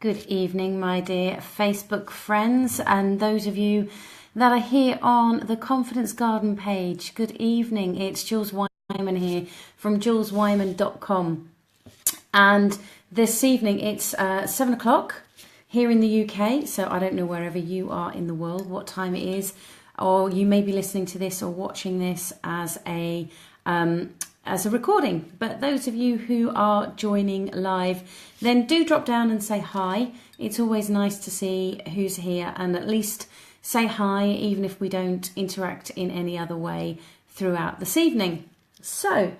Good evening, my dear Facebook friends, and those of you that are here on the Confidence Garden page. Good evening. It's Jules Wyman here from juleswyman.com. And this evening it's 7 o'clock here in the UK. So I don't know wherever you are in the world, what time it is, or you may be listening to this or watching this as a recording. But those of you who are joining live, then do drop down and say hi. It's always nice to see who's here and at least say hi, even if we don't interact in any other way throughout this evening. So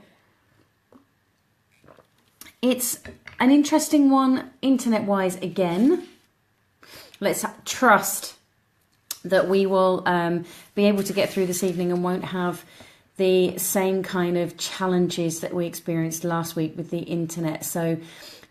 it's an interesting one internet-wise again. Let's trust that we will be able to get through this evening and won't have the same kind of challenges that we experienced last week with the internet. So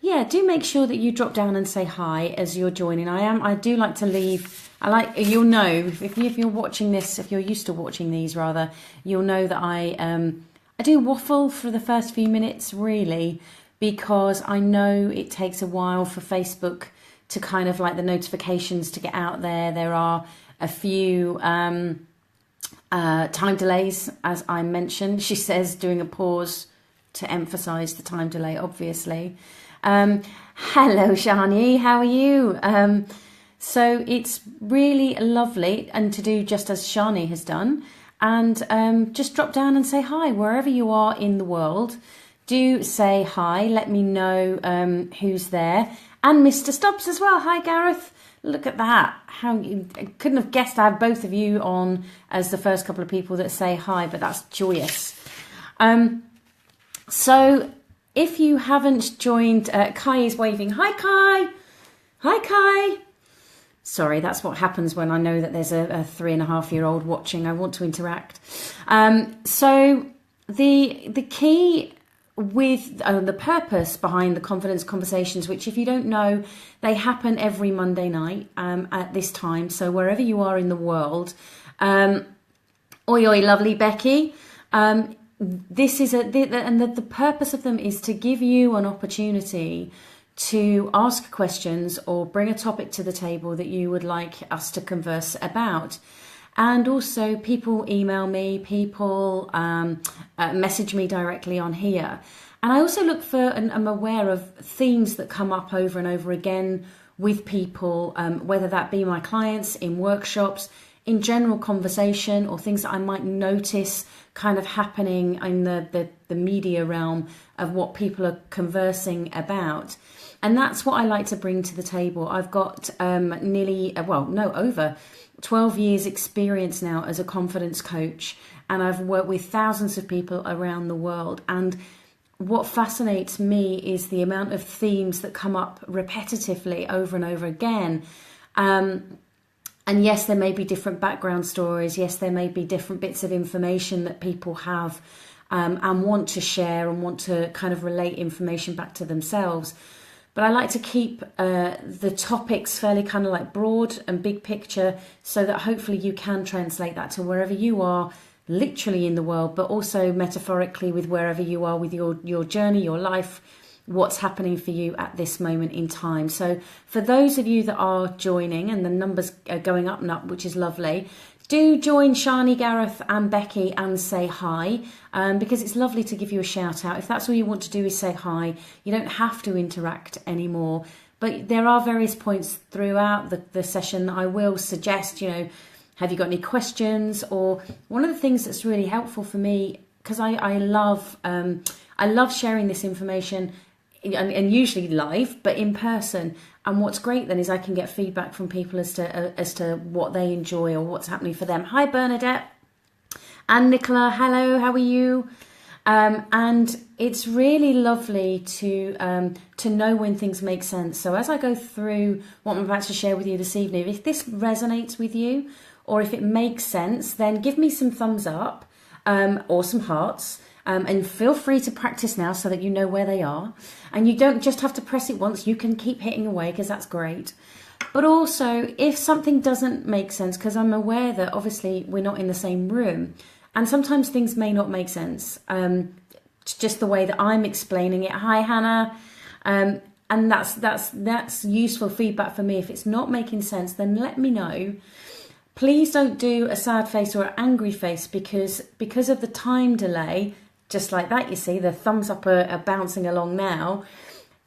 yeah, do make sure that you drop down and say hi as you're joining. I do like to leave, you'll know if you're watching this, if you're used to watching these rather, you'll know that I do waffle for the first few minutes really, because I know it takes a while for Facebook to kind of like the notifications to get out there. There are a few time delays, as I mentioned. She says, doing a pause to emphasize the time delay, obviously. Hello, Shani, how are you? So it's really lovely, and to do just as Shani has done, and just drop down and say hi wherever you are in the world. Do say hi, let me know who's there, and Mr. Stubbs as well. Hi, Gareth. Look at that. I couldn't have guessed I have both of you on as the first couple of people that say hi, but that's joyous. So if you haven't joined, Kai is waving. Hi, Kai. Hi, Kai. Sorry, that's what happens when I know that there's a 3.5-year-old watching. I want to interact. So the key with the purpose behind the confidence conversations, which if you don't know, they happen every Monday night at this time. So wherever you are in the world, oi oi, lovely Becky. This is the purpose of them is to give you an opportunity to ask questions or bring a topic to the table that you would like us to converse about. And also people email me, people message me directly on here. And I also look for, and I'm aware of themes that come up over and over again with people, whether that be my clients in workshops, in general conversation, or things that I might notice kind of happening in the media realm of what people are conversing about. And that's what I like to bring to the table. I've got over 12 years experience now as a confidence coach, and I've worked with thousands of people around the world. And what fascinates me is the amount of themes that come up repetitively over and over again. And yes, there may be different background stories. Yes, there may be different bits of information that people have and want to share and want to kind of relate information back to themselves. But I like to keep the topics fairly kind of like broad and big picture, so that hopefully you can translate that to wherever you are literally in the world, but also metaphorically with wherever you are with your journey, your life, what's happening for you at this moment in time. So for those of you that are joining, and the numbers are going up and up, which is lovely, do join Shani, Gareth and Becky and say hi, because it's lovely to give you a shout out. If that's all you want to do is say hi, you don't have to interact anymore. But there are various points throughout the session that I will suggest, have you got any questions? Or one of the things that's really helpful for me, because I love sharing this information, and usually live, but in person. And what's great then is I can get feedback from people as to what they enjoy or what's happening for them. Hi, Bernadette and Nicola. Hello, how are you? And it's really lovely to know when things make sense. So as I go through what I'm about to share with you this evening, if this resonates with you or if it makes sense, then give me some thumbs up or some hearts. And feel free to practice now so that you know where they are. And you don't just have to press it once. You can keep hitting away, because that's great. But also, if something doesn't make sense, because I'm aware that obviously we're not in the same room, and sometimes things may not make sense, just the way that I'm explaining it. Hi, Hannah. and that's useful feedback for me. If it's not making sense, then let me know. Please don't do a sad face or an angry face, because of the time delay, just like that, you see, the thumbs up are bouncing along now.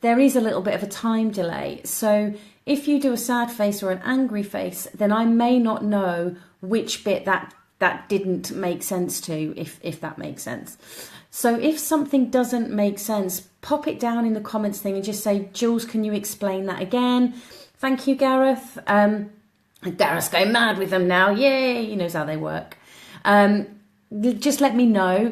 There is a little bit of a time delay. So if you do a sad face or an angry face, then I may not know which bit that didn't make sense to, if that makes sense. So if something doesn't make sense, pop it down in the comments thing and just say, Jules, can you explain that again? Thank you, Gareth. Gareth's going mad with them now. Yay, he knows how they work. Just let me know,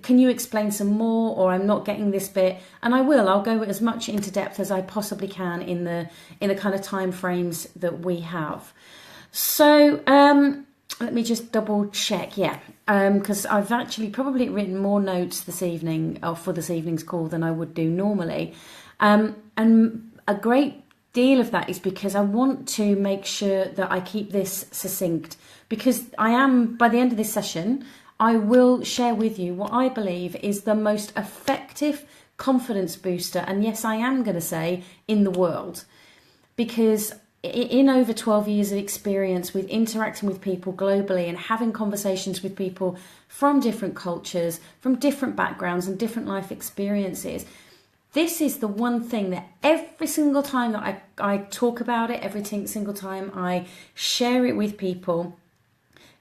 can you explain some more, or I'm not getting this bit, and I'll go as much into depth as I possibly can in the kind of time frames that we have. So let me just double check, because I've actually probably written more notes this evening, or for this evening's call, than I would do normally, and a great deal of that is because I want to make sure that I keep this succinct, because by the end of this session, I will share with you what I believe is the most effective confidence booster, and yes, I am going to say in the world, because in over 12 years of experience with interacting with people globally and having conversations with people from different cultures, from different backgrounds and different life experiences, this is the one thing that every single time that I talk about it, every single time I share it with people,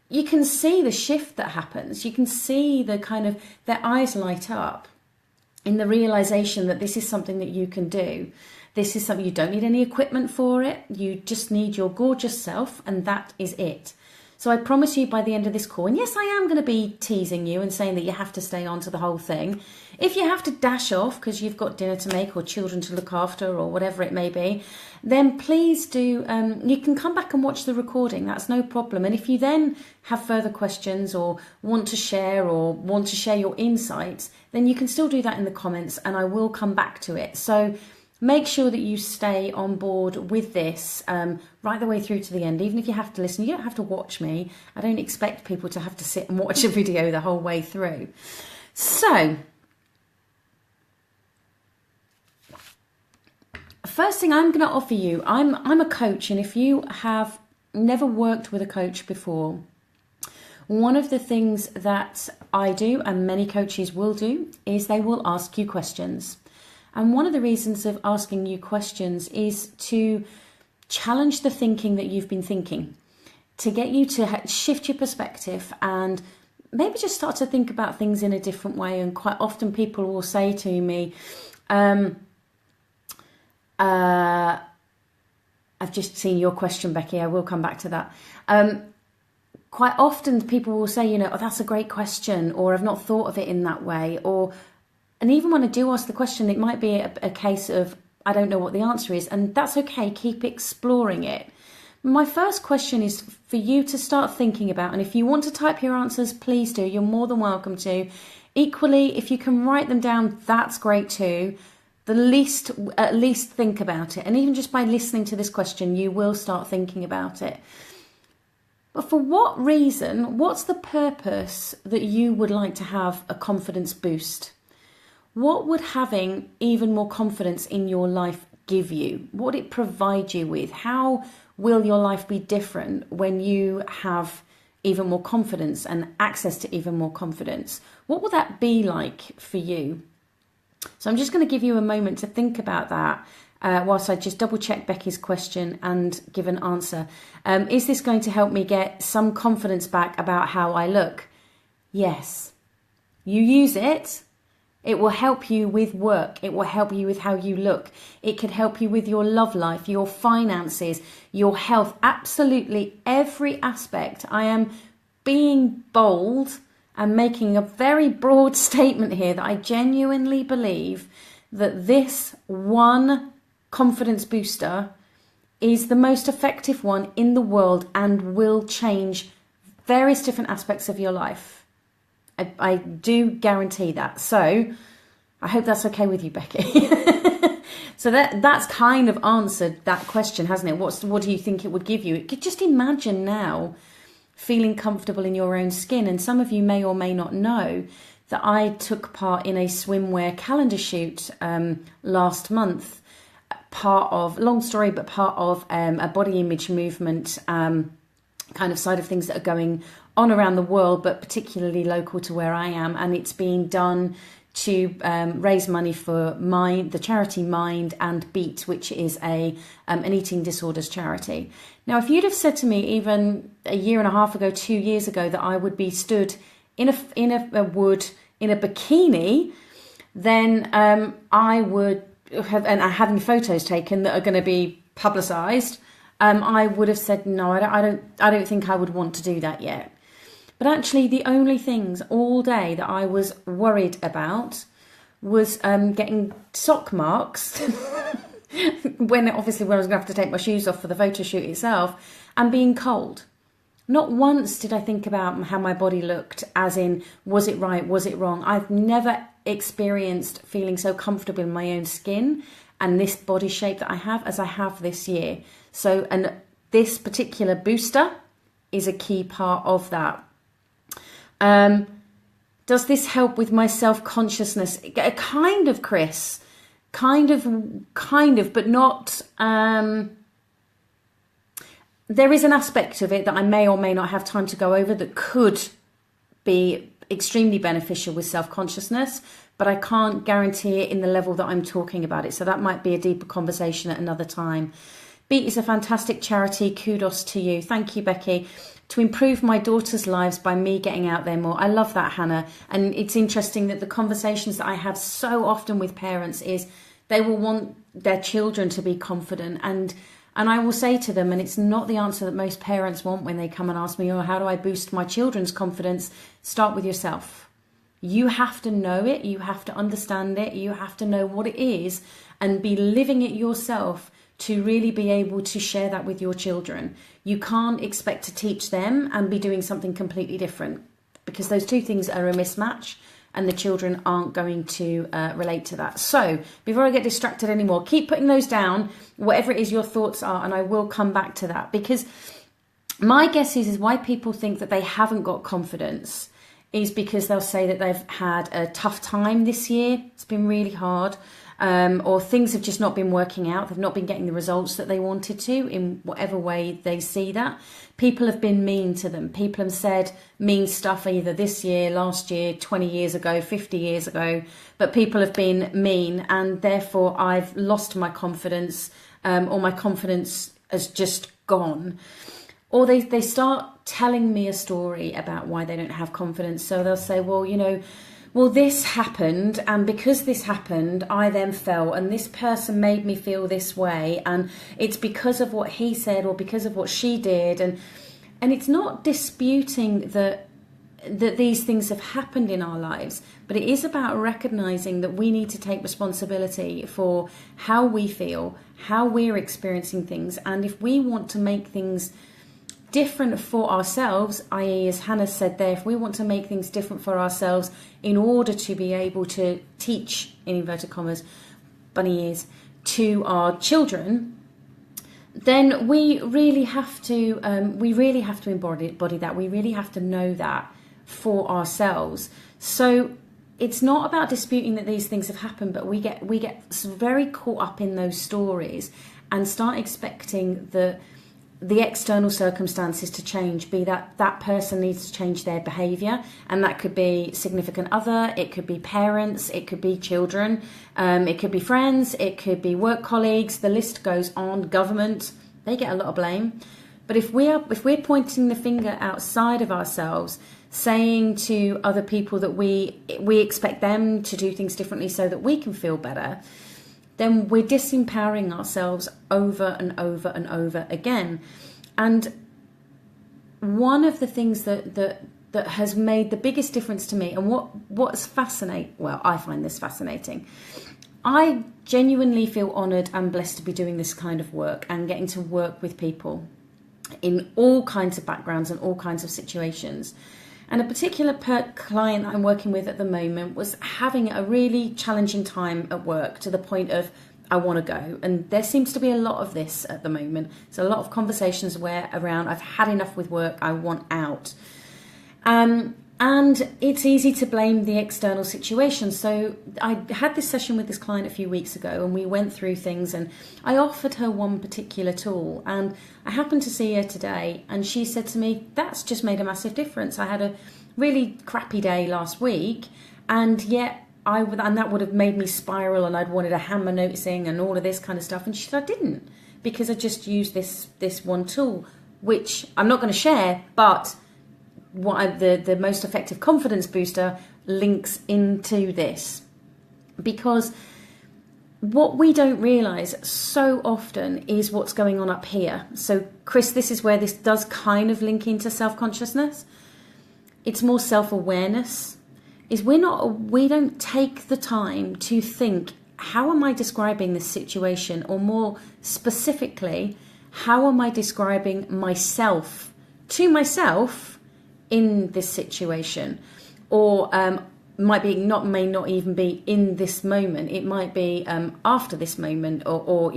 you can see the shift that happens. You can see the kind of, their eyes light up in the realization that this is something that you can do. This is something, you don't need any equipment for it. You just need your gorgeous self, and that is it. So I promise you by the end of this call, and yes, I am going to be teasing you and saying that you have to stay on to the whole thing. If you have to dash off because you've got dinner to make or children to look after or whatever it may be, then please do, you can come back and watch the recording. That's no problem. And if you then have further questions or want to share your insights, then you can still do that in the comments and I will come back to it. So make sure that you stay on board with this right the way through to the end. Even if you have to listen, you don't have to watch me. I don't expect people to have to sit and watch a video the whole way through. So, first thing I'm going to offer you, I'm a coach, and if you have never worked with a coach before, one of the things that I do, and many coaches will do, is they will ask you questions. And one of the reasons of asking you questions is to challenge the thinking that you've been thinking, to get you to shift your perspective and maybe just start to think about things in a different way. And quite often people will say to me, I've just seen your question, Becky. I will come back to that. Quite often people will say, oh, that's a great question, or I've not thought of it in that way, and even when I do ask the question, it might be a case of, I don't know what the answer is, and that's okay, keep exploring it. My first question is for you to start thinking about, and if you want to type your answers, please do, you're more than welcome to. Equally, if you can write them down, that's great too. At least think about it, and even just by listening to this question, you will start thinking about it. But for what reason, what's the purpose that you would like to have a confidence boost? What would having even more confidence in your life give you? What would it provide you with? How will your life be different when you have even more confidence and access to even more confidence? What will that be like for you? So I'm just going to give you a moment to think about that whilst I just double check Becky's question and give an answer. Is this going to help me get some confidence back about how I look? Yes. You use it. It will help you with work. It will help you with how you look. It could help you with your love life, your finances, your health, absolutely every aspect. I am being bold and making a very broad statement here that I genuinely believe that this one confidence booster is the most effective one in the world and will change various different aspects of your life. I do guarantee that. So I hope that's okay with you, Becky. So that's kind of answered that question, hasn't it? What do you think it would give you? It could just imagine now feeling comfortable in your own skin. And some of you may or may not know that I took part in a swimwear calendar shoot last month. part of, long story, but part of a body image movement kind of side of things that are going on around the world, but particularly local to where I am. And it's being done to raise money for the charity Mind and Beat, which is an eating disorders charity. Now, if you'd have said to me even a year and a half ago, 2 years ago, that I would be stood in a wood in a bikini, then I would have, and having photos taken that are going to be publicised, I would have said no. I don't think I would want to do that yet. But actually, the only things all day that I was worried about was getting sock marks when I was going to have to take my shoes off for the photo shoot itself, and being cold. Not once did I think about how my body looked, as in, was it right, was it wrong? I've never experienced feeling so comfortable in my own skin and this body shape that I have as I have this year. So, and this particular booster is a key part of that. Does this help with my self-consciousness? Kind of, Chris. Kind of, but not... There is an aspect of it that I may or may not have time to go over that could be extremely beneficial with self-consciousness, but I can't guarantee it in the level that I'm talking about it. So that might be a deeper conversation at another time. Beat is a fantastic charity. Kudos to you. Thank you, Becky. To improve my daughter's lives by me getting out there more. I love that, Hannah. And it's interesting that the conversations that I have so often with parents is they will want their children to be confident. And I will say to them, and it's not the answer that most parents want when they come and ask me, oh, how do I boost my children's confidence? Start with yourself. You have to know it. You have to understand it. You have to know what it is and be living it yourself to really be able to share that with your children. You can't expect to teach them and be doing something completely different, because those two things are a mismatch and the children aren't going to relate to that. So before I get distracted anymore, keep putting those down, whatever it is your thoughts are, and I will come back to that, because my guess is why people think that they haven't got confidence is because they'll say that they've had a tough time this year. It's been really hard. Or things have just not been working out. They've not been getting the results that they wanted to in whatever way they see that. People have been mean to them. People have said mean stuff either this year, last year, 20 years ago, 50 years ago. But people have been mean, and therefore I've lost my confidence, or my confidence has just gone. Or they start telling me a story about why they don't have confidence. So they'll say, well, this happened, and because this happened, I then felt, and this person made me feel this way, and it's because of what he said or because of what she did, and it's not disputing that these things have happened in our lives, but it is about recognizing that we need to take responsibility for how we feel, how we're experiencing things, and if we want to make things different for ourselves, i.e., as Hannah said there, if we want to make things different for ourselves in order to be able to teach, in inverted commas, bunny ears, to our children, then we really have to embody that. We really have to know that for ourselves. So it's not about disputing that these things have happened, but we get very caught up in those stories and start expecting the external circumstances to change, be that person needs to change their behaviour, and that could be significant other, it could be parents, it could be children, it could be friends, it could be work colleagues, the list goes on, government, they get a lot of blame. But if we're pointing the finger outside of ourselves, saying to other people that we expect them to do things differently so that we can feel better, then we're disempowering ourselves over and over and over again. And one of the things that has made the biggest difference to me, and what's I find this fascinating. I genuinely feel honoured and blessed to be doing this kind of work and getting to work with people in all kinds of backgrounds and all kinds of situations. And a particular client that I'm working with at the moment was having a really challenging time at work, to the point of, I want to go. And there seems to be a lot of this at the moment. So a lot of conversations around, I've had enough with work, I want out. And it's easy to blame the external situation. So I had this session with this client a few weeks ago, and we went through things, and I offered her one particular tool, and I happened to see her today, and she said to me, that's just made a massive difference. I had a really crappy day last week, and yet and that would have made me spiral, and I'd wanted a hammer noticing and all of this kind of stuff. And she said I didn't, because I just used this one tool, which I'm not going to share, but the most effective confidence booster links into this. Because what we don't realize so often is what's going on up here. So Chris, this is where this does kind of link into self-consciousness. It's more self-awareness. Is we don't take the time to think, how am I describing this situation? Or more specifically, how am I describing myself to myself in this situation? Or may not even be in this moment. It might be after this moment, or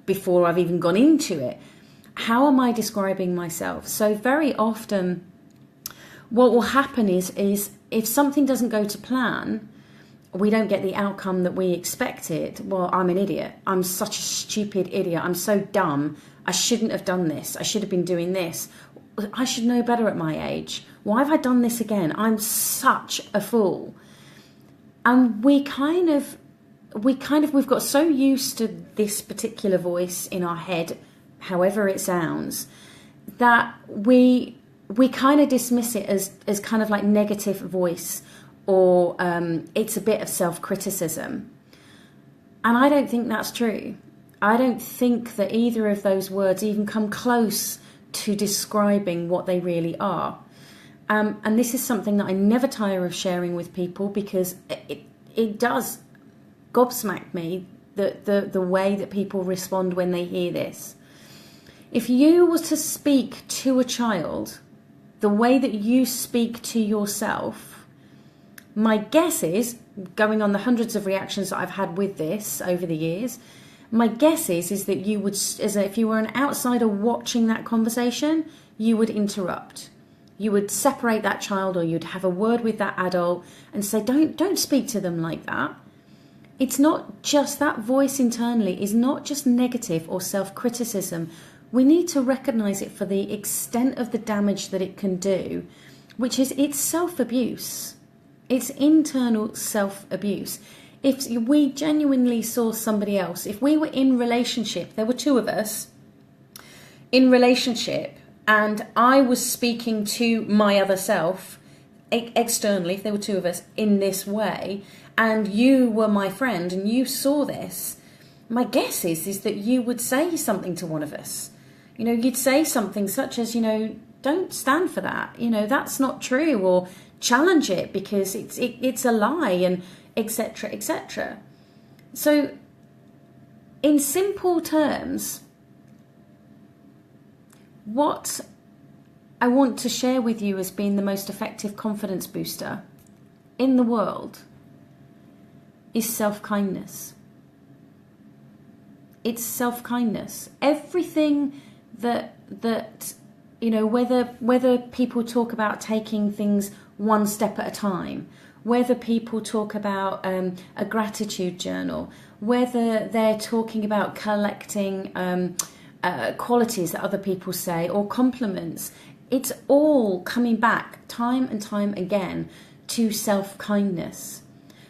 before I've even gone into it. How am I describing myself? So very often what will happen is if something doesn't go to plan, we don't get the outcome that we expected. Well, I'm an idiot. I'm such a stupid idiot. I'm so dumb. I shouldn't have done this. I should have been doing this. I should know better at my age. Why have I done this again? I'm such a fool. And we've got so used to this particular voice in our head, however it sounds, that we kind of dismiss it as kind of like negative voice, or it's a bit of self-criticism. And I don't think that's true. I don't think that either of those words even come close to describing what they really are. And this is something that I never tire of sharing with people, because it does gobsmack me the way that people respond when they hear this. If you were to speak to a child the way that you speak to yourself, my guess is, going on the hundreds of reactions that I've had with this over the years, my guess is that you would, if you were an outsider watching that conversation, you would interrupt. You would separate that child, or you'd have a word with that adult and say, don't speak to them like that. It's not just that voice internally is not just negative or self-criticism. We need to recognize it for the extent of the damage that it can do, which is it's self-abuse. It's internal self-abuse. If we genuinely saw somebody else, if we were in relationship, there were two of us in relationship, and I was speaking to my other self externally, if there were two of us in this way, and you were my friend and you saw this, my guess is that you would say something to one of us. You'd say something such as, don't stand for that. That's not true, or challenge it because it's a lie, and etc., etc. So, in simple terms, what I want to share with you as being the most effective confidence booster in the world is self-kindness. It's self-kindness. Everything that whether people talk about taking things one step at a time, whether people talk about a gratitude journal, whether they're talking about collecting qualities that other people say, or compliments, it's all coming back time and time again to self-kindness.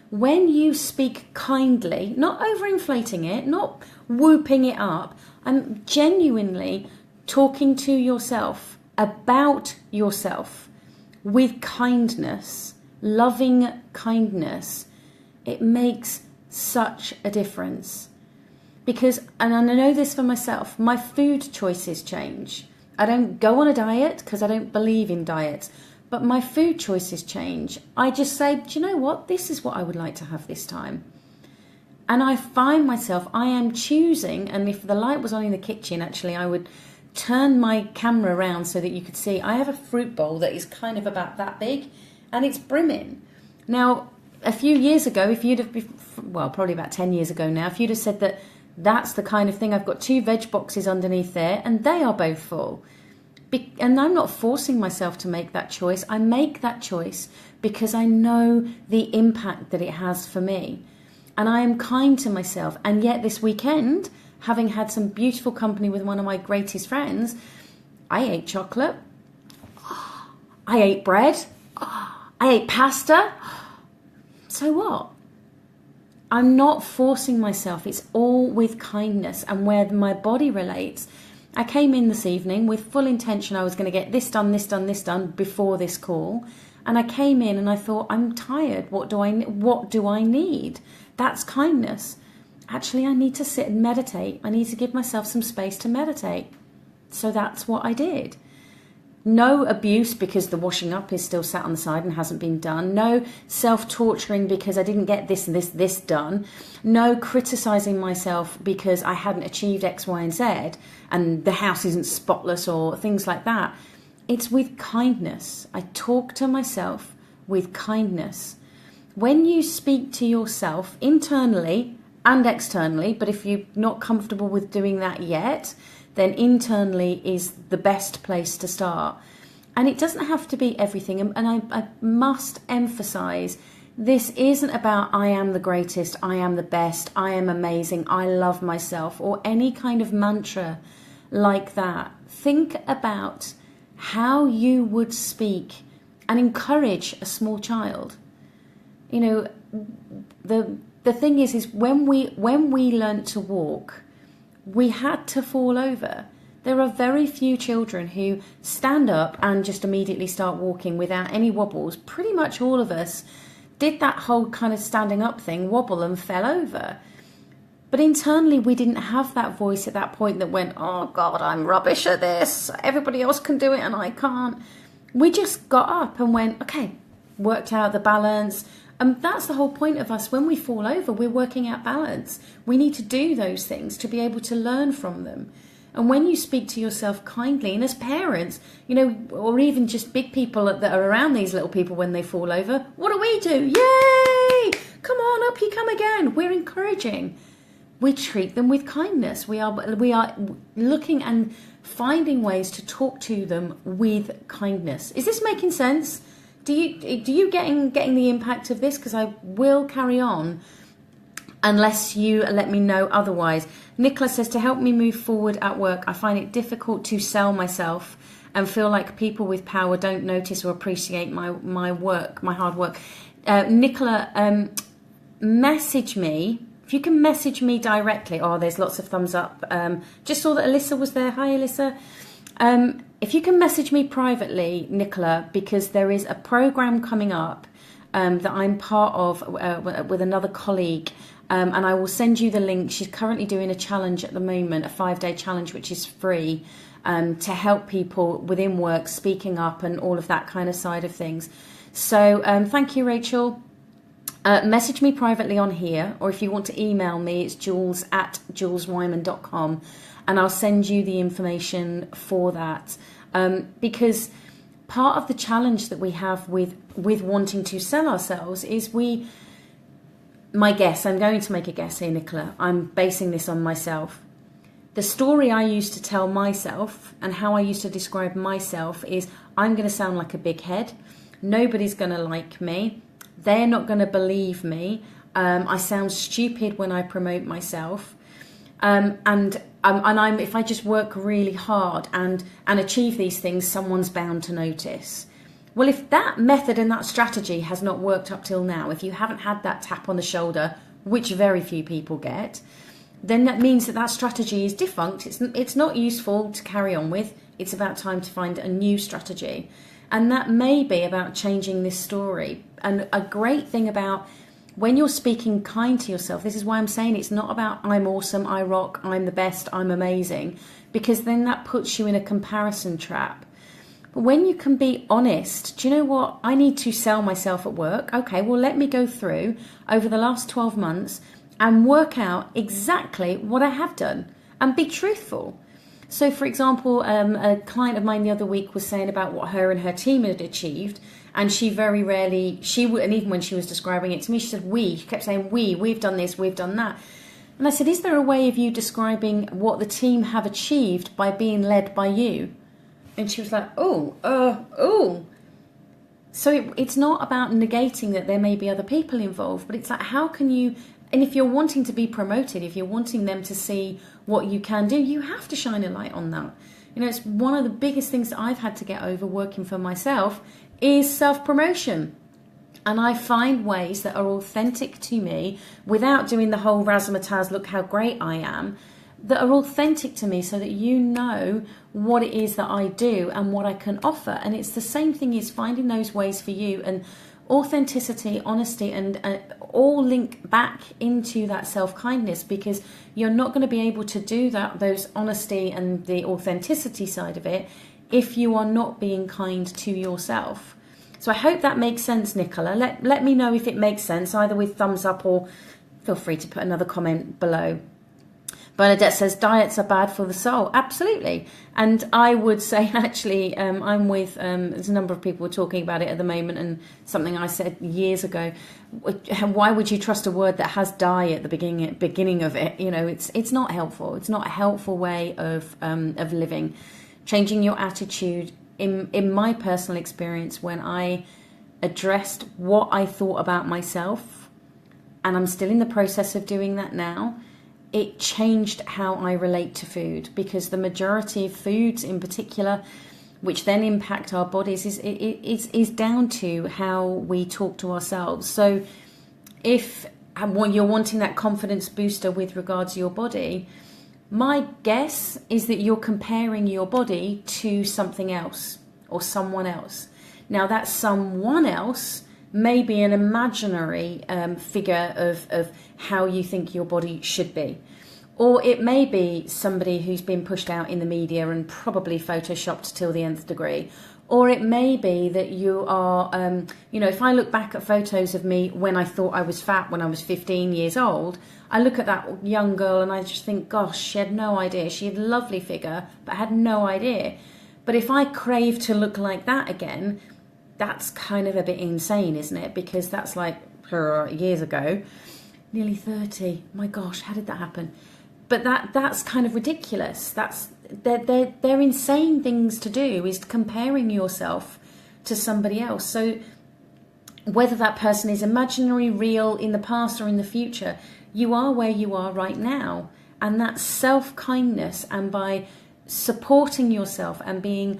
When you speak kindly, not overinflating it, not whooping it up, I'm genuinely talking to yourself about yourself with kindness, loving kindness, it makes such a difference. Because, and I know this for myself, my food choices change. I don't go on a diet because I don't believe in diets, but my food choices change. I just say, do you know what? This is what I would like to have this time. And I find myself, I am choosing, and if the light was on in the kitchen, actually, I would turn my camera around so that you could see. I have a fruit bowl that is kind of about that big, and it's brimming. Now, a few years ago, if you'd have, well, probably about 10 years ago now, if you'd have said that that's the kind of thing, I've got 2 veg boxes underneath there, and they are both full. And I'm not forcing myself to make that choice. I make that choice because I know the impact that it has for me. And I am kind to myself. And yet this weekend, having had some beautiful company with one of my greatest friends, I ate chocolate. I ate bread. I ate pasta. So what? I'm not forcing myself. It's all with kindness. And where my body relates, I came in this evening with full intention I was going to get this done, this done, this done before this call. And I came in and I thought, I'm tired. What do I need? That's kindness. Actually, I need to sit and meditate. I need to give myself some space to meditate. So that's what I did. No abuse because the washing up is still sat on the side and hasn't been done. No self-torturing because I didn't get this and this done. No criticising myself because I hadn't achieved X, Y, and Z and the house isn't spotless or things like that. It's with kindness. I talk to myself with kindness. When you speak to yourself internally and externally, but if you're not comfortable with doing that yet, then internally is the best place to start. And it doesn't have to be everything. And I must emphasize, this isn't about I am the greatest, I am the best, I am amazing, I love myself, or any kind of mantra like that. Think about how you would speak and encourage a small child. You know, the thing is when we learnt to walk, we had to fall over. There are very few children who stand up and just immediately start walking without any wobbles. Pretty much all of us did that whole kind of standing up thing, wobble and fell over. But internally, we didn't have that voice at that point that went, oh God, I'm rubbish at this. Everybody else can do it and I can't. We just got up and went, okay, worked out the balance. And that's the whole point of us. When we fall over, we're working out balance. We need to do those things to be able to learn from them. And when you speak to yourself kindly, and as parents, you know, or even just big people that are around these little people when they fall over, what do? Yay! Come on, up you come again. We're encouraging. We treat them with kindness. We are looking and finding ways to talk to them with kindness. Is this making sense? Do you getting the impact of this? Because I will carry on unless you let me know otherwise. Nicola says, to help me move forward at work, I find it difficult to sell myself and feel like people with power don't notice or appreciate my work, my hard work. Nicola, message me. If you can message me directly. Oh, there's lots of thumbs up. Just saw that Alyssa was there. Hi, Alyssa. If you can message me privately, Nicola, because there is a program coming up that I'm part of with another colleague, and I will send you the link. She's currently doing a challenge at the moment, a 5-day challenge, which is free, to help people within work, speaking up and all of that kind of side of things. So thank you, Rachel. Message me privately on here, or if you want to email me, it's jules@juleswyman.com. And I'll send you the information for that. Because part of the challenge that we have with wanting to sell ourselves is my guess, I'm going to make a guess here, Nicola. I'm basing this on myself. The story I used to tell myself and how I used to describe myself is I'm going to sound like a big head. Nobody's going to like me. They're not going to believe me. I sound stupid when I promote myself. And if I just work really hard and achieve these things, someone's bound to notice. Well, if that method and that strategy has not worked up till now, if you haven't had that tap on the shoulder, which very few people get, then that means that strategy is defunct. It's not useful to carry on with. It's about time to find a new strategy. And that may be about changing this story. And a great thing about when you're speaking kind to yourself, this is why I'm saying it's not about I'm awesome, I rock, I'm the best, I'm amazing, because then that puts you in a comparison trap. But when you can be honest, do you know what? I need to sell myself at work. Okay, well, let me go through over the last 12 months and work out exactly what I have done and be truthful. So, for example, a client of mine the other week was saying about what her and her team had achieved. And she very rarely, and even when she was describing it to me, she said, she kept saying, we've done this, we've done that. And I said, is there a way of you describing what the team have achieved by being led by you? And she was like, oh. So it's not about negating that there may be other people involved, but it's like, how can you, and if you're wanting to be promoted, if you're wanting them to see what you can do, you have to shine a light on that. You know, it's one of the biggest things that I've had to get over working for myself is self-promotion. And I find ways that are authentic to me without doing the whole razzmatazz, look how great I am, that are authentic to me so that you know what it is that I do and what I can offer. And it's the same thing as finding those ways for you, and authenticity, honesty, and all link back into that self-kindness, because you're not going to be able to do that, those honesty and the authenticity side of it, if you are not being kind to yourself. So I hope that makes sense, Nicola. Let me know if it makes sense, either with thumbs up or feel free to put another comment below. Bernadette says, diets are bad for the soul. Absolutely. And I would say, actually, I'm with, there's a number of people talking about it at the moment, and something I said years ago, why would you trust a word that has die at the beginning of it? You know, it's not helpful. It's not a helpful way of living. Changing your attitude, in my personal experience, when I addressed what I thought about myself, and I'm still in the process of doing that now, it changed how I relate to food, because the majority of foods in particular, which then impact our bodies, is down to how we talk to ourselves. So if you're wanting that confidence booster with regards to your body, my guess is that you're comparing your body to something else or someone else. Now that someone else may be an imaginary figure of how you think your body should be. Or it may be somebody who's been pushed out in the media and probably photoshopped till the nth degree. Or it may be that you are, if I look back at photos of me when I thought I was fat when I was 15 years old, I look at that young girl and I just think, gosh, she had no idea. She had a lovely figure, but had no idea. But if I crave to look like that again, that's kind of a bit insane, isn't it? Because that's like years ago, nearly 30. My gosh, how did that happen? But that's kind of ridiculous. They're insane things to do, is comparing yourself to somebody else. So whether that person is imaginary, real, in the past or in the future, you are where you are right now. And that self-kindness, and by supporting yourself and being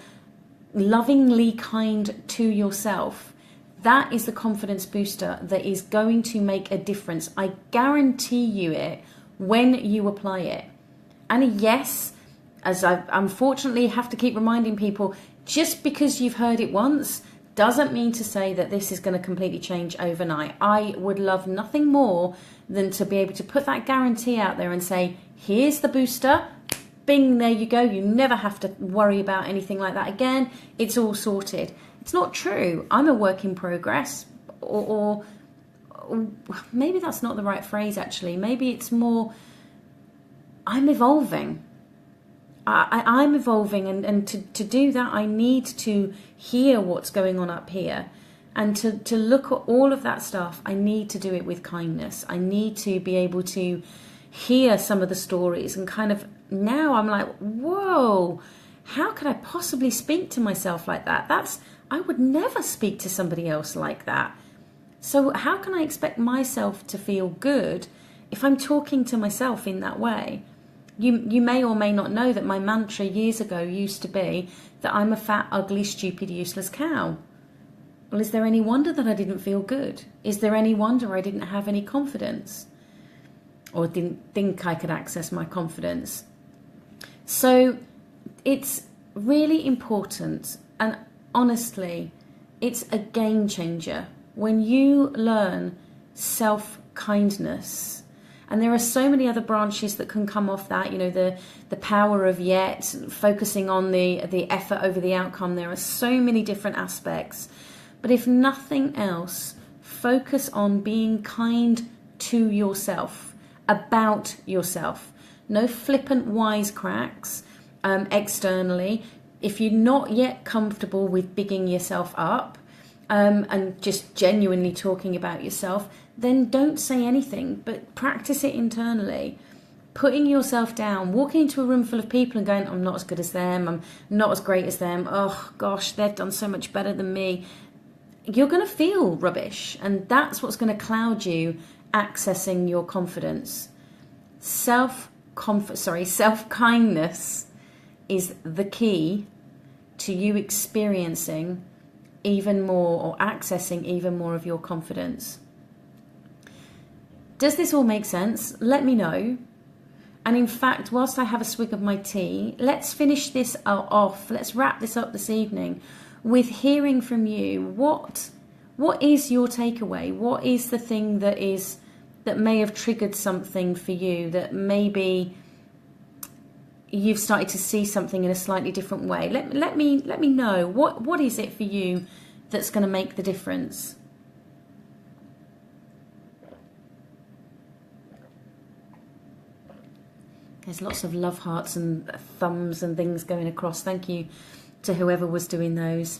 lovingly kind to yourself, that is the confidence booster that is going to make a difference. I guarantee you it when you apply it. And yes, as I unfortunately have to keep reminding people, just because you've heard it once doesn't mean to say that this is going to completely change overnight. I would love nothing more than to be able to put that guarantee out there and say, here's the booster, bing, there you go. You never have to worry about anything like that again. It's all sorted. It's not true. I'm a work in progress, or maybe that's not the right phrase, actually. Maybe it's more, I'm evolving. I'm evolving, and to do that, I need to hear what's going on up here. And to look at all of that stuff, I need to do it with kindness. I need to be able to hear some of the stories, and kind of, now I'm like, whoa, how could I possibly speak to myself like that? I would never speak to somebody else like that. So how can I expect myself to feel good if I'm talking to myself in that way? You may or may not know that my mantra years ago used to be that I'm a fat, ugly, stupid, useless cow. Well, is there any wonder that I didn't feel good? Is there any wonder I didn't have any confidence? Or didn't think I could access my confidence? So it's really important, and honestly, it's a game changer when you learn self-kindness. And there are so many other branches that can come off that, the power of yet, focusing on the effort over the outcome. There are so many different aspects. But if nothing else, focus on being kind to yourself, about yourself. No flippant wisecracks externally. If you're not yet comfortable with bigging yourself up and just genuinely talking about yourself, then don't say anything, but practice it internally. putting yourself down, walking into a room full of people and going, I'm not as good as them, I'm not as great as them, oh gosh, they've done so much better than me, you're going to feel rubbish, and that's what's going to cloud you accessing your confidence. Self-kindness is the key to you experiencing even more, or accessing even more of your confidence. Does this all make sense? Let me know. And in fact, whilst I have a swig of my tea, let's finish this off. Let's wrap this up this evening with hearing from you. What is your takeaway? What is the thing that may have triggered something for you, that maybe you've started to see something in a slightly different way? Let me know. What is it for you that's going to make the difference? There's lots of love hearts and thumbs and things going across. Thank you to whoever was doing those.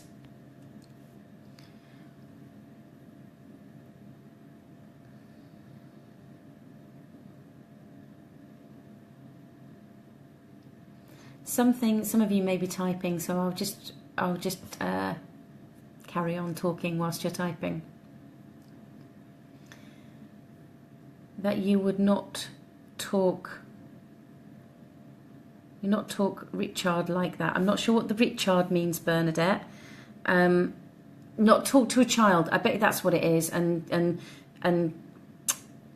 Some of you may be typing, so I'll just carry on talking whilst you're typing. That you would not talk. You not talk Richard like that. I'm not sure what the Richard means, Bernadette. Not talk to a child. I bet that's what it is. And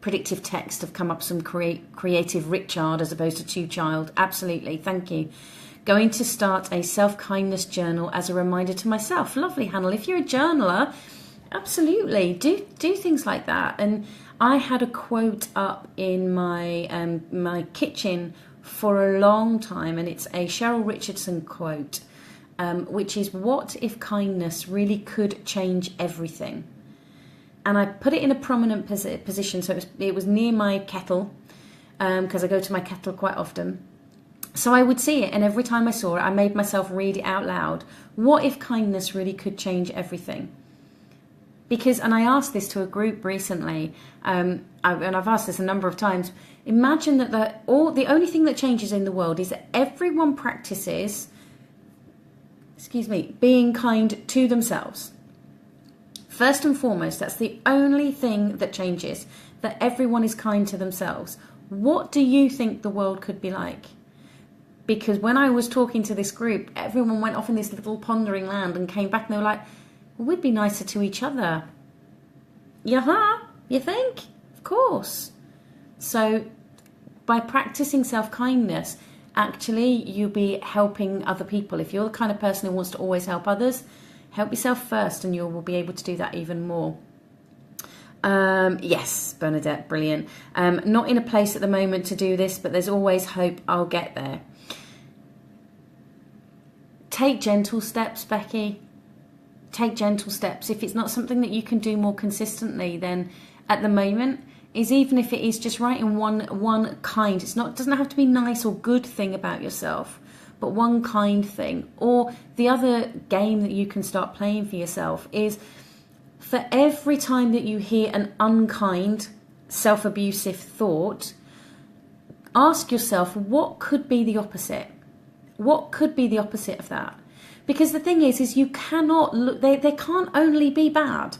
predictive text have come up some creative Richard as opposed to two child. Absolutely. Thank you. Going to start a self-kindness journal as a reminder to myself. Lovely, Hannah. If you're a journaler, absolutely do things like that. And I had a quote up in my my kitchen for a long time, and it's a Cheryl Richardson quote, which is, what if kindness really could change everything? And I put it in a prominent position, so it was near my kettle, because I go to my kettle quite often. So I would see it, and every time I saw it, I made myself read it out loud. What if kindness really could change everything? Because, and I asked this to a group recently, and I've asked this a number of times. Imagine that the only thing that changes in the world is that everyone practices, being kind to themselves. First and foremost, that's the only thing that changes, that everyone is kind to themselves. What do you think the world could be like? Because when I was talking to this group, everyone went off in this little pondering land and came back and they were like, well, we'd be nicer to each other. Yeah, you think? Of course. So by practicing self-kindness, actually you'll be helping other people. If you're the kind of person who wants to always help others, help yourself first, and you will be able to do that even more. Yes, Bernadette, brilliant. Not in a place at the moment to do this, but there's always hope. I'll get there. Take gentle steps, Becky. Take gentle steps. If it's not something that you can do more consistently, then at the moment, is even if it is just writing one kind, doesn't have to be nice or good thing about yourself, but one kind thing. Or the other game that you can start playing for yourself is, for every time that you hear an unkind, self-abusive thought, ask yourself, what could be the opposite? What could be the opposite of that? Because the thing is you cannot look, they can't only be bad,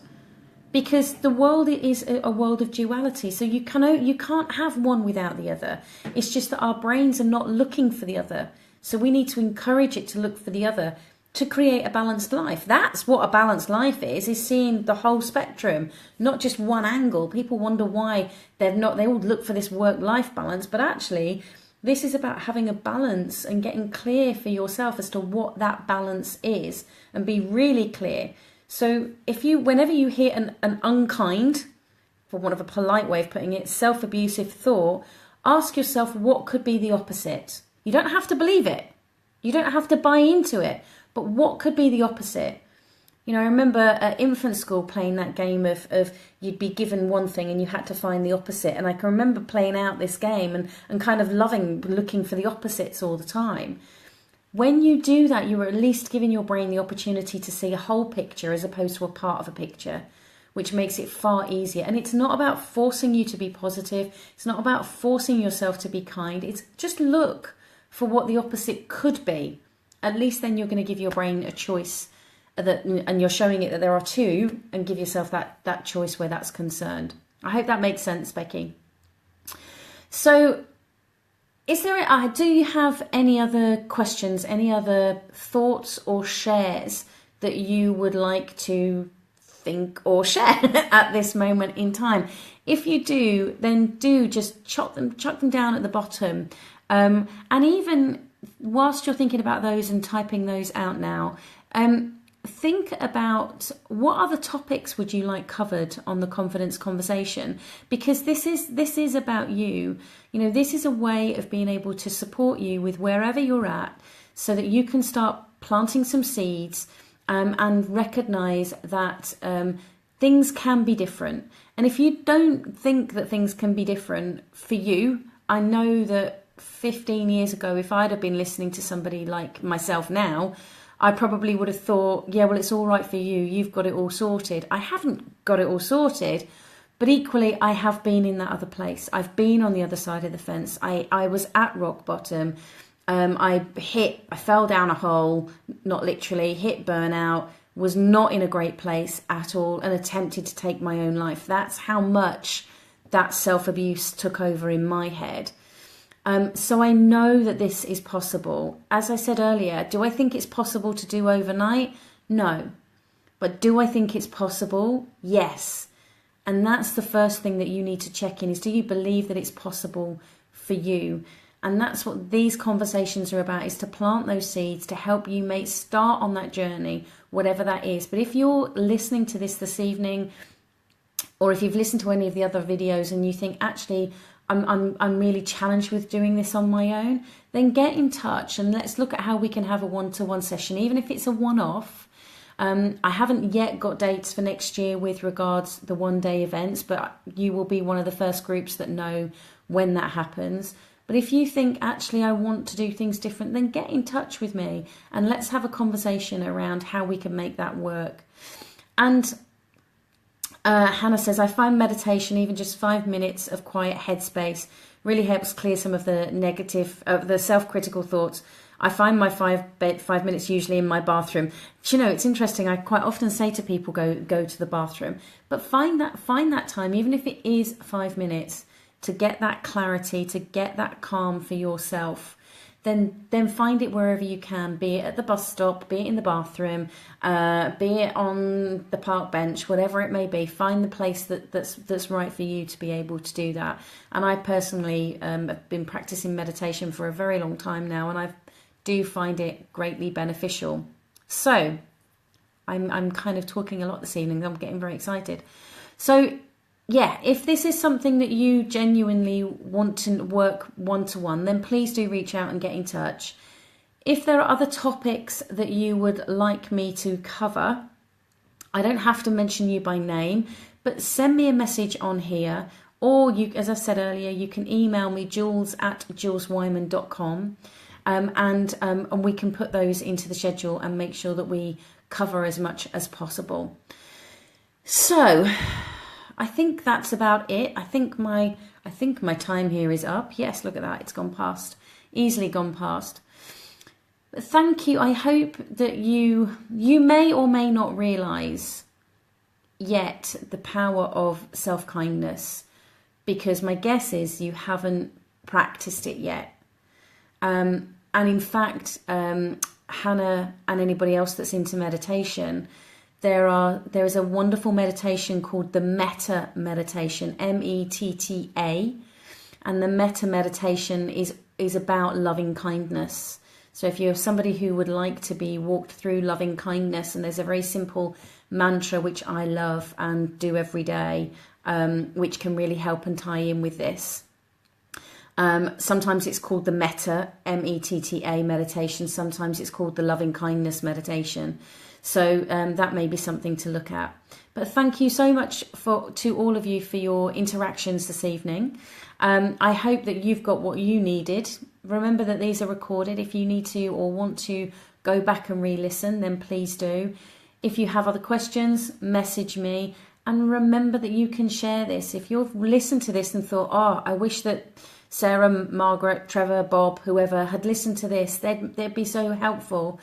because the world is a world of duality. So you can't have one without the other. It's just that our brains are not looking for the other. So we need to encourage it to look for the other to create a balanced life. That's what a balanced life is seeing the whole spectrum, not just one angle. People wonder why they all look for this work-life balance, but actually this is about having a balance and getting clear for yourself as to what that balance is, and be really clear. So whenever you hear an unkind, for want of a polite way of putting it, self-abusive thought, ask yourself, what could be the opposite? You don't have to believe it. You don't have to buy into it. But what could be the opposite? You know, I remember at infant school playing that game of you'd be given one thing and you had to find the opposite. And I can remember playing out this game and kind of looking for the opposites all the time. When you do that, you're at least giving your brain the opportunity to see a whole picture as opposed to a part of a picture. which makes it far easier. And it's not about forcing you to be positive. It's not about forcing yourself to be kind. It's just look for what the opposite could be. At least then you're going to give your brain a choice, and you're showing it that there are two, and give yourself that choice where that's concerned. I hope that makes sense, Becky. So do you have any other questions, any other thoughts or shares that you would like to think or share at this moment in time? If you do, then do just chuck them down at the bottom. And even whilst you're thinking about those and typing those out now, think about what other topics would you like covered on the Confidence Conversation, because this is about you. This is a way of being able to support you with wherever you're at, so that you can start planting some seeds, and recognize that things can be different. And if you don't think that things can be different for you, I know that 15 years ago, if I'd have been listening to somebody like myself now, I probably would have thought, yeah, well, it's all right for you. You've got it all sorted. I haven't got it all sorted, but equally, I have been in that other place. I've been on the other side of the fence. I was at rock bottom. I fell down a hole, not literally, hit burnout, was not in a great place at all, and attempted to take my own life. That's how much that self-abuse took over in my head. So I know that this is possible. As I said earlier, do I think it's possible to do overnight? No. But do I think it's possible? Yes. And that's the first thing that you need to check in, is do you believe that it's possible for you? And that's what these conversations are about, is to plant those seeds to help you start on that journey, whatever that is. But if you're listening to this evening, or if you've listened to any of the other videos and you think, actually, I'm really challenged with doing this on my own, then get in touch and let's look at how we can have a one-to-one session, even if it's a one-off. I haven't yet got dates for next year with regards to the one-day events, but you will be one of the first groups that know when that happens. But if you think, actually, I want to do things different, then get in touch with me and let's have a conversation around how we can make that work. And Hannah says, I find meditation, even just 5 minutes of quiet headspace, really helps clear some of the the self-critical thoughts. I find my 5 minutes usually in my bathroom. Do you know, it's interesting. I quite often say to people, go to the bathroom, but find that time, even if it is 5 minutes, to get that clarity, to get that calm for yourself. Then find it wherever you can, be it at the bus stop, be it in the bathroom, be it on the park bench, whatever it may be. Find the place that's right for you to be able to do that. And I personally have been practicing meditation for a very long time now, and I do find it greatly beneficial. So I'm kind of talking a lot this evening. I'm getting very excited. So yeah, if this is something that you genuinely want to work one-to-one, then please do reach out and get in touch. If there are other topics that you would like me to cover, I don't have to mention you by name, but send me a message on here, or you, as I said earlier, you can email me, jules@juleswyman.com, and we can put those into the schedule and make sure that we cover as much as possible. So I think that's about it. I think my time here is up. Yes, look at that. It's gone past. Easily gone past. But thank you. I hope that you may or may not realise yet the power of self-kindness, because my guess is you haven't practiced it yet. And in fact, Hannah and anybody else that's into meditation, there is a wonderful meditation called the Metta meditation, METTA, and the Metta meditation is about loving kindness. So if you're somebody who would like to be walked through loving kindness, and there's a very simple mantra which I love and do every day, which can really help and tie in with this. Sometimes it's called the Metta, METTA meditation. Sometimes it's called the loving kindness meditation. So that may be something to look at. But thank you so much to all of you for your interactions this evening. I hope that you've got what you needed. Remember that these are recorded. If you need to or want to go back and re-listen, then please do. If you have other questions, message me. And remember that you can share this. If you've listened to this and thought, oh, I wish that Sarah, Margaret, Trevor, Bob, whoever had listened to this, they'd be so helpful,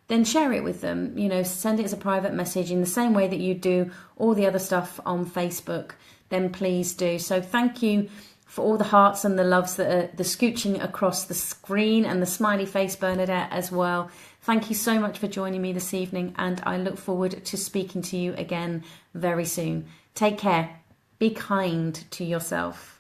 then share it with them. You know, send it as a private message in the same way that you do all the other stuff on Facebook. Then please do. So thank you for all the hearts and the loves that are the scooching across the screen, and the smiley face, Bernadette, as well. Thank you so much for joining me this evening, and I look forward to speaking to you again very soon. Take care. Be kind to yourself.